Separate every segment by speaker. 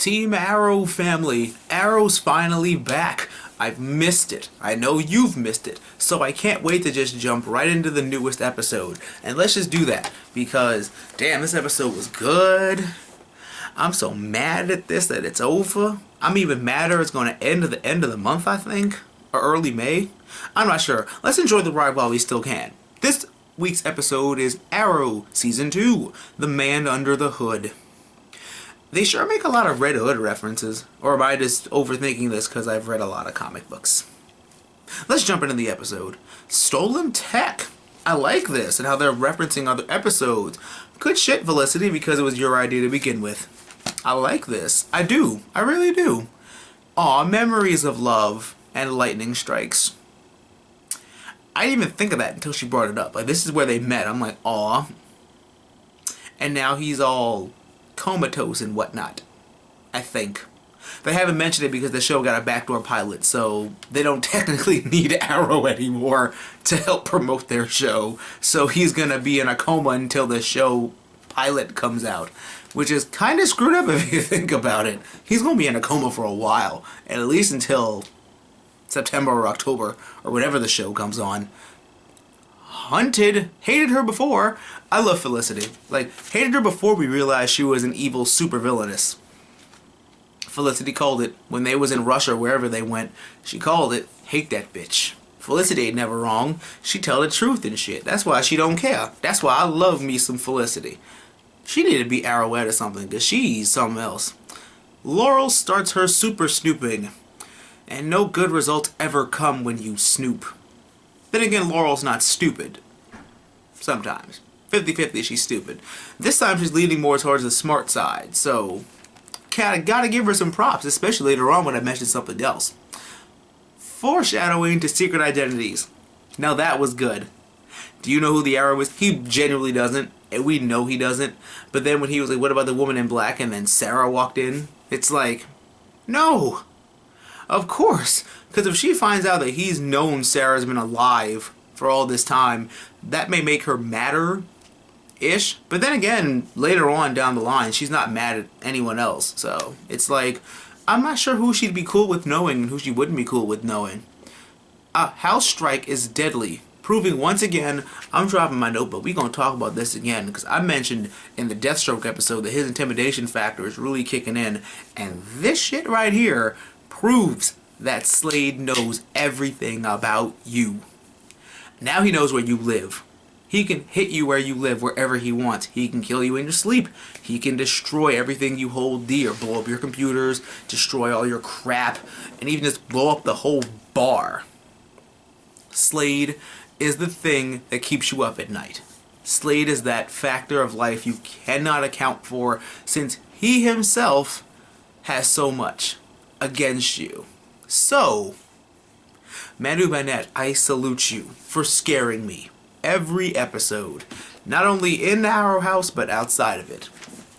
Speaker 1: Team Arrow family, Arrow's finally back. I've missed it. I know you've missed it. So I can't wait to just jump right into the newest episode. And let's just do that. Because, damn, this episode was good. I'm so mad at this that it's over. I'm even madder it's going to end at the end of the month, I think. Or early May. I'm not sure. Let's enjoy the ride while we still can. This week's episode is Arrow Season 2, The Man Under the Hood. They sure make a lot of Red Hood references. Or am I just overthinking this because I've read a lot of comic books? Let's jump into the episode. Stolen Tech. I like this and how they're referencing other episodes. Good shit, Felicity, because it was your idea to begin with. I like this. I do. I really do. Aw, memories of love and lightning strikes. I didn't even think of that until she brought it up. Like, this is where they met. I'm like, aw. And now he's all comatose and whatnot. I think. They haven't mentioned it because the show got a backdoor pilot, so they don't technically need Arrow anymore to help promote their show. So he's gonna be in a coma until the show pilot comes out, which is kind of screwed up if you think about it. He's gonna be in a coma for a while, at least until September or October, or whenever the show comes on. Hunted. Hated her before. I love Felicity. Like, hated her before we realized she was an evil supervillainess. Felicity called it, when they was in Russia, wherever they went, she called it, hate that bitch. Felicity ain't never wrong. She tell the truth and shit. That's why she don't care. That's why I love me some Felicity. She need to be Arrowette or something, because she's something else. Laurel starts her super snooping. And no good results ever come when you snoop. Then again, Laurel's not stupid. Sometimes. 50-50 she's stupid. This time she's leaning more towards the smart side, so gotta give her some props, especially later on when I mentioned something else. Foreshadowing to secret identities. Now that was good. Do you know who the Arrow is? He genuinely doesn't, and we know he doesn't. But then when he was like, what about the woman in black? And then Sarah walked in. It's like, no. Of course. Because if she finds out that he's known Sarah's been alive for all this time, that may make her madder-ish. But then again, later on down the line, she's not mad at anyone else. So it's like, I'm not sure who she'd be cool with knowing and who she wouldn't be cool with knowing. House strike is deadly. Proving once again, I'm dropping my note, but we're going to talk about this again. Because I mentioned in the Deathstroke episode that his intimidation factor is really kicking in. And this shit right here proves that Slade knows everything about you. Now he knows where you live. He can hit you where you live, wherever he wants. He can kill you in your sleep. He can destroy everything you hold dear. Blow up your computers, destroy all your crap, and even just blow up the whole bar. Slade is the thing that keeps you up at night. Slade is that factor of life you cannot account for, since he himself has so much against you. So, Manu Bennett, I salute you for scaring me every episode. Not only in the Arrow House, but outside of it.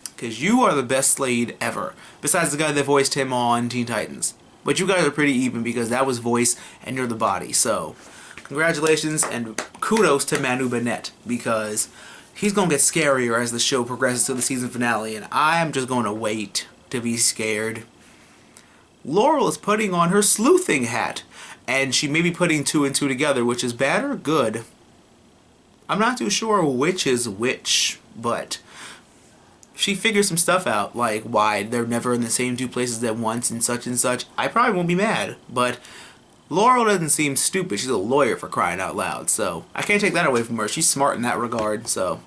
Speaker 1: Because you are the best Slade ever. Besides the guy that voiced him on Teen Titans. But you guys are pretty even because that was voice and you're the body. So, congratulations and kudos to Manu Bennett. Because he's going to get scarier as the show progresses to the season finale. And I'm just going to wait to be scared. Laurel is putting on her sleuthing hat, and she may be putting two and two together, which is bad or good. I'm not too sure which is which, but she figures some stuff out, like why they're never in the same two places at once and such. I probably won't be mad, but Laurel doesn't seem stupid. She's a lawyer, for crying out loud, so I can't take that away from her. She's smart in that regard, so.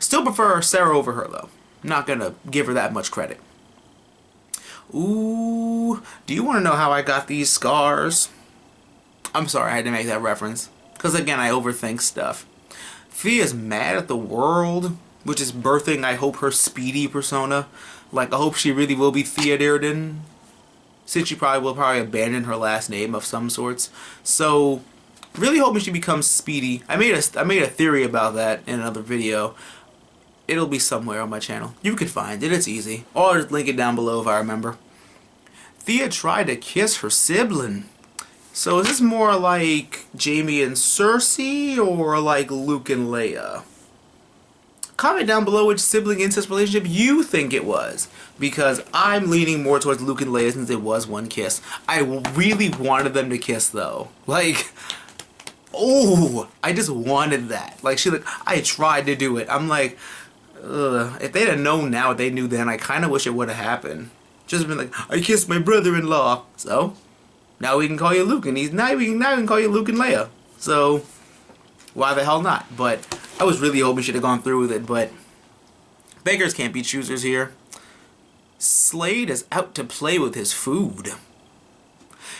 Speaker 1: Still prefer Sarah over her, though. Not gonna give her that much credit. Ooh, do you want to know how I got these scars? I'm sorry, I had to make that reference. Because again, I overthink stuff. Thea's mad at the world, which is birthing, I hope, her Speedy persona. Like, I hope she really will be Thea Dearden. Since she probably will abandon her last name of some sorts. So, really hoping she becomes Speedy. I made a theory about that in another video. It'll be somewhere on my channel. You can find it. It's easy. Or I'll just link it down below if I remember. Thea tried to kiss her sibling. So is this more like Jamie and Cersei or like Luke and Leia? Comment down below which sibling incest relationship you think it was. because I'm leaning more towards Luke and Leia since it was one kiss. I really wanted them to kiss though. Like, oh, I just wanted that. Like, I tried to do it. I'm like, ugh. If they'd have known now what they knew then, I kind of wish it would have happened. Just been like, I kissed my brother-in-law. So, now we can call you Luke, and now we can call you Luke and Leia. So, why the hell not? But I was really hoping she'd have gone through with it, but beggars can't be choosers here. Slade is out to play with his food.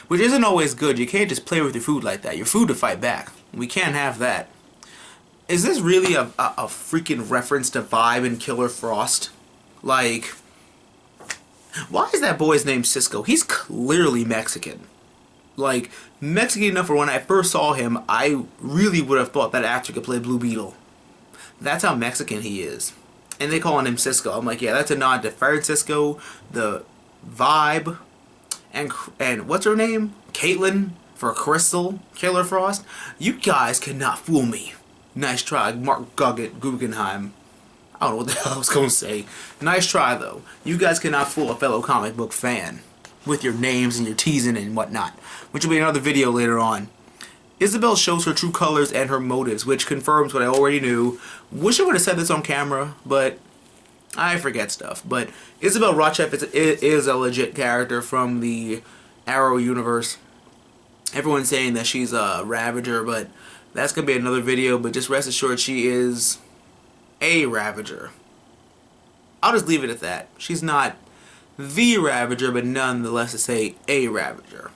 Speaker 1: Which isn't always good. You can't just play with your food like that. Your food to fight back. We can't have that. Is this really a freaking reference to Vibe and Killer Frost? Like, why is that boy's name Cisco? He's clearly Mexican. Like, Mexican enough for when I first saw him, I really would have thought that actor could play Blue Beetle. That's how Mexican he is. And they calling him Cisco. I'm like, yeah, that's a nod to Francisco, the Vibe, and what's her name? Caitlin for Crystal, Killer Frost. You guys cannot fool me. Nice try, Mark Guggenheim. I don't know what the hell I was going to say. Nice try, though. You guys cannot fool a fellow comic book fan with your names and your teasing and whatnot, which will be another video later on. Isabel shows her true colors and her motives, which confirms what I already knew. Wish I would have said this on camera, but I forget stuff. But Isabel Rochef is a legit character from the Arrow universe. Everyone's saying that she's a Ravager, but that's going to be another video. But just rest assured she is a Ravager. I'll just leave it at that. She's not the Ravager, but nonetheless to say a Ravager.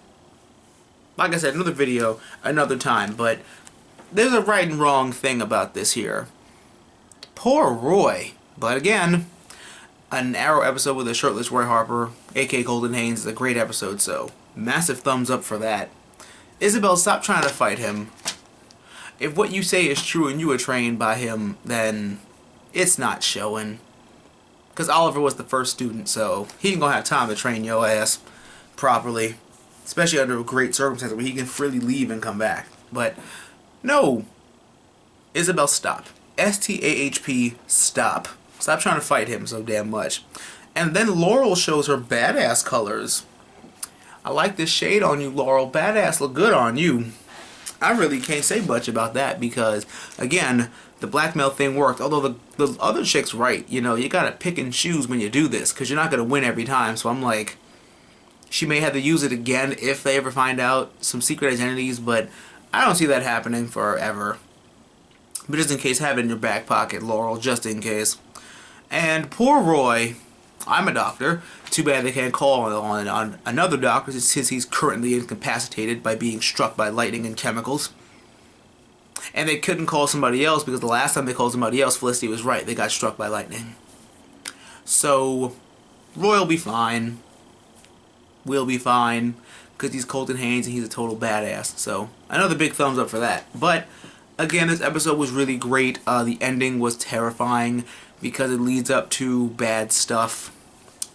Speaker 1: Like I said, another video, another time, but there's a right and wrong thing about this here. Poor Roy. But again, an Arrow episode with a shirtless Roy Harper, a.k.a. Golden Haynes, is a great episode, so massive thumbs up for that. Isabel, stop trying to fight him. If what you say is true and you were trained by him, then it's not showing. Because Oliver was the first student, so he ain't gonna have time to train your ass properly. Especially under great circumstances where he can freely leave and come back. But, no. Isabel, stop. S-T-A-H-P, stop. Stop trying to fight him so damn much. And then Laurel shows her badass colors. I like this shade on you, Laurel. Badass look good on you. I really can't say much about that because, again, the blackmail thing worked. Although the other chick's right. You know, you gotta pick and choose when you do this because you're not gonna win every time. So I'm like, she may have to use it again if they ever find out some secret identities, but I don't see that happening forever. But just in case, have it in your back pocket, Laurel, just in case. And poor Roy, I'm a doctor. Too bad they can't call on another doctor since he's currently incapacitated by being struck by lightning and chemicals. And they couldn't call somebody else because the last time they called somebody else, Felicity was right. They got struck by lightning. So, Roy will be fine. We'll be fine because he's Colton Haynes and he's a total badass. So another big thumbs up for that. But again, this episode was really great. The ending was terrifying because it leads up to bad stuff,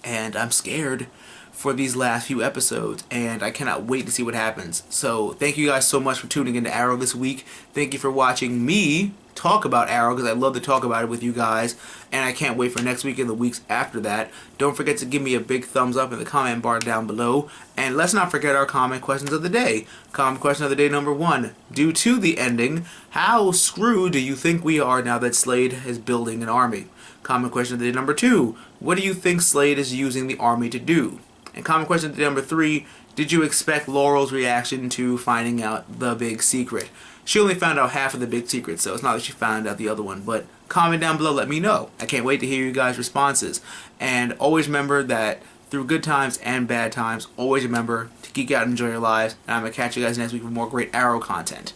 Speaker 1: and I'm scared for these last few episodes, and I cannot wait to see what happens. So thank you guys so much for tuning into Arrow this week. Thank you for watching me talk about Arrow because I love to talk about it with you guys, and I can't wait for next week and the weeks after that. Don't forget to give me a big thumbs up in the comment bar down below, and let's not forget our comment questions of the day. Comment question of the day number 1: due to the ending, how screwed do you think we are now that Slade is building an army? Comment question of the day number 2: what do you think Slade is using the army to do? And comment question of the day number 3: did you expect Laurel's reaction to finding out the big secret? She only found out half of the big secret, so it's not like she found out the other one. But comment down below, let me know. I can't wait to hear you guys' responses. And always remember that through good times and bad times, always remember to geek out and enjoy your lives. And I'm going to catch you guys next week for more great Arrow content.